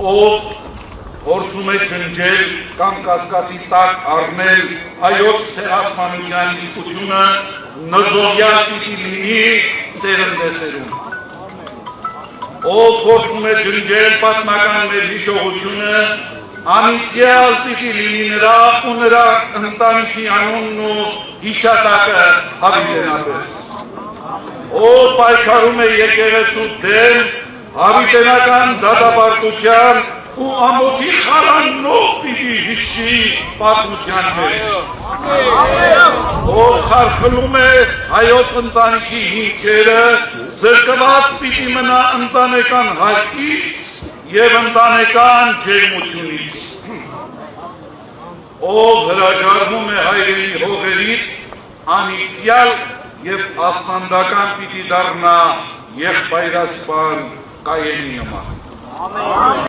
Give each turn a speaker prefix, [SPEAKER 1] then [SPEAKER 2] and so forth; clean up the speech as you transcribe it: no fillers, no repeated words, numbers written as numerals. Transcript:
[SPEAKER 1] ով փորձում է ջնջել կամ կասկածի տակ առնել հայոց ցեղասպանության իսկությունը, նզովյալ պիտի լինի սերնդեսերուն։ Ով փորձում է ջնջել պատմական մեր հիշողությունը, անիծյալ պիտի լինի նրա ու նրա ընտանիքի անունն ու հիշատակը հավիտենապես։ Ով պայքարում է եկեղեցու դեմ հավիտենական դատապարտության ու ամոթի խարաննով պիտի հիշի պատմության մեջ։ Ով խարխլում է հայոց ընտանիքի հիմքերը, զրկված պիտի մնա ընտանեկան հայրից և ընտանեկան ջերմությունից։ Ով հրաժարվում է հայրենի հողերից, անիծյալ և ասպանդական պիտի դառնա եղբայրասպան Կայենի նման։